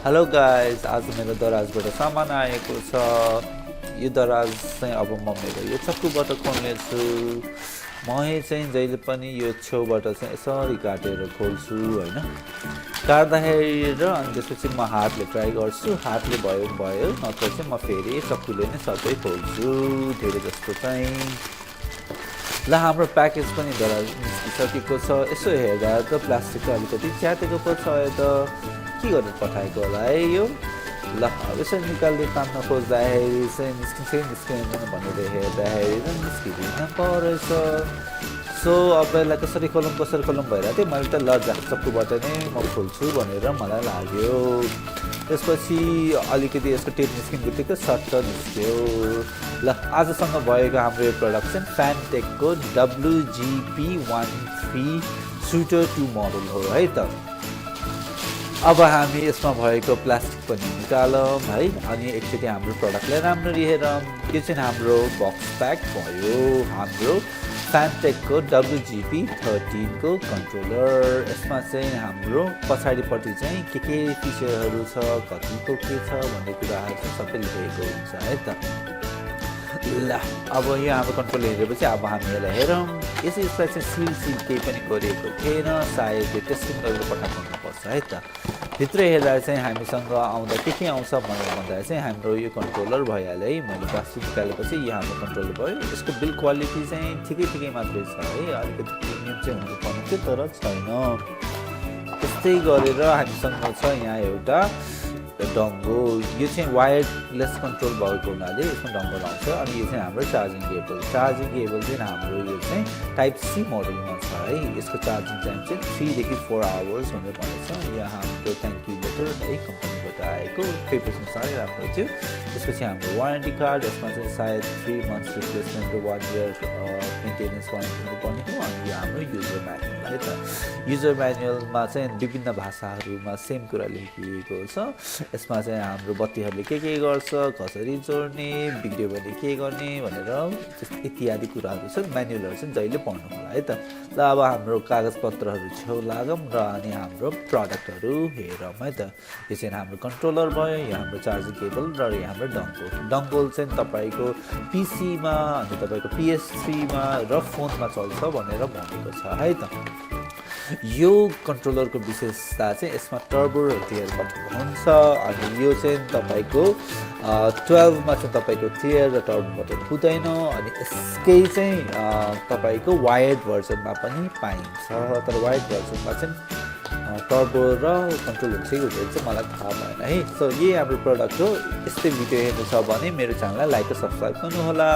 Hello guys, आज मेरो दराजबाट सामान आएको छ। यो दराज चाहिँ अब म मेरो यो चक्कुबाट खोल्नेछु। म चाहिँ जहिले पनि यो छेउबाट चाहिँ यसरी काटेर खोल्छु हैन। काट्दाखेरि र अनि त्यसपछि म हातले ट्राई गर्छु। हातले भयो नत्र चाहिँ म फेरि चक्कुले नै सबै खोल्छु धेरै जस्तो चाहिँ। ल हाम्रो प्याकेज पनि दराज निस्किसकेको छ। यसो हेर्दा त प्लास्टिक अलिकति च्यातेको पो छ। यो त के गरेर पठाएको होला है यो। ल अब यसरी निकाल्दै तान्न खोज्दाखेरि चाहिँ निस्किँदैन भनेर हेर्दाखेरि त निस्किँदैन परेछ। सो अब यसलाई कसरी खोलौँ भइरहेको थियो। मैले त ल चक्कुबाट नै म खोल्छु भनेर मलाई लाग्यो। त्यसपछि अलिकति यसको टेप निस्किनु बित्तिकै सट्ट निस्क्यो। ल आजसँग भएको हाम्रो यो प्रडक्ट चाहिँ फ्यान्टेकको WGP13 Shooter II मोडल हो है त। अब हामी यसमा भएको प्लास्टिक पनि निकालौँ है। अनि एकचोटि हाम्रो प्रडक्टलाई राम्ररी हेरौँ। यो चाहिँ हाम्रो बक्स प्याक भयो हाम्रो फ्यान्टेकको WGP13 को कन्ट्रोलर। यसमा चाहिँ हाम्रो पछाडिपट्टि चाहिँ के फिचरहरू छ, कतिको के छ भन्ने कुराहरू चाहिँ सबै लेखेको हुन्छ है त। ल अब यो हाम्रो कन्ट्रोल हेरेपछि अब हामी यसलाई हेरौँ। यसलाई चाहिँ सिल केही पनि गरिएको थिएन। सायद यो टेस्टिङ गरेर पठाएको हुनुपर्छ है त। भित्र हेर्दा चाहिँ हामीसँग आउँदा के आउँछ भनेर भन्दाखेरि चाहिँ हाम्रो यो कन्ट्रोलर भइहाल्यो है। मैले प्लास्टिक निकालेपछि यो हाम्रो कन्ट्रोलर भयो। यसको बिल्ड क्वालिटी चाहिँ ठिकै मात्रै छ है। अलिकति प्रिमियम चाहिँ हुनुपर्ने थियो तर छैन। त्यस्तै गरेर हामीसँग छ यहाँ एउटा डङ्गो। यो चाहिँ वायरलेस कन्ट्रोल भएको हुनाले यसमा डङ्गो लाउँछ। अनि यो चाहिँ हाम्रो चार्जिङ केबल चाहिँ हाम्रो यो चाहिँ टाइप C मोडलमा छ है। यसको चार्जिङ टाइम चाहिँ 3 देखि 4 आवर्स भनेर भनेको छ। यहाँ हाम्रो थ्याङ्क यू लेटर है कम्पनीबाट आएको पेपर्समा साह्रै राम्रो थियो। त्यसपछि हाम्रो वारेन्टी कार्ड, यसमा चाहिँ सायद 3 months रिप्लेसमेन्ट र 1 year मेन्टेनेन्स वारेन्टी हुनुपर्ने हो। अनि यो हाम्रो युजर म्यानुअल है त। युजर म्यानुअलमा चाहिँ विभिन्न भाषाहरूमा सेम कुरा लेखिएको छ। यसमा चाहिँ हाम्रो बत्तीहरूले के गर्छ, कसरी जोड्ने, बिग्रियो भने के गर्ने भनेर इत्यादि कुराहरू छ। म्यानुअलहरू चाहिँ जहिले पढ्नु होला है त। ल अब हाम्रो कागजपत्रहरू छेउ लागौँ र अनि हाम्रो प्रडक्टहरू हेरौँ है त। यो चाहिँ हाम्रो कन्ट्रोलर भयो, यो हाम्रो चार्जिङ केबल र यो हाम्रो डङ्गोल चाहिँ तपाईँको पिसीमा अनि तपाईँको PS3मा र फोनमा चल्छ भनेर भनेको छ है त। यो कन्ट्रोलरको विशेषता चाहिँ यसमा टर्बो र टियर बटन हुन्छ। अनि यो चाहिँ तपाईँको 12 मा चाहिँ तपाईँको टियर र टर्बो बटन हुँदैन। अनि यसकै चाहिँ तपाईँको वायर्ड भर्जनमा पनि पाइन्छ। तर वायर्ड भर्जनमा चाहिँ टर्बो र कन्ट्रोल हुन्छ कि हुँदैन चाहिँ मलाई थाहा भएन है। सो यही हाम्रो प्रडक्ट हो। यस्तै भिडियो हेर्नु छ भने मेरो च्यानललाई लाइक र सब्सक्राइब गर्नुहोला।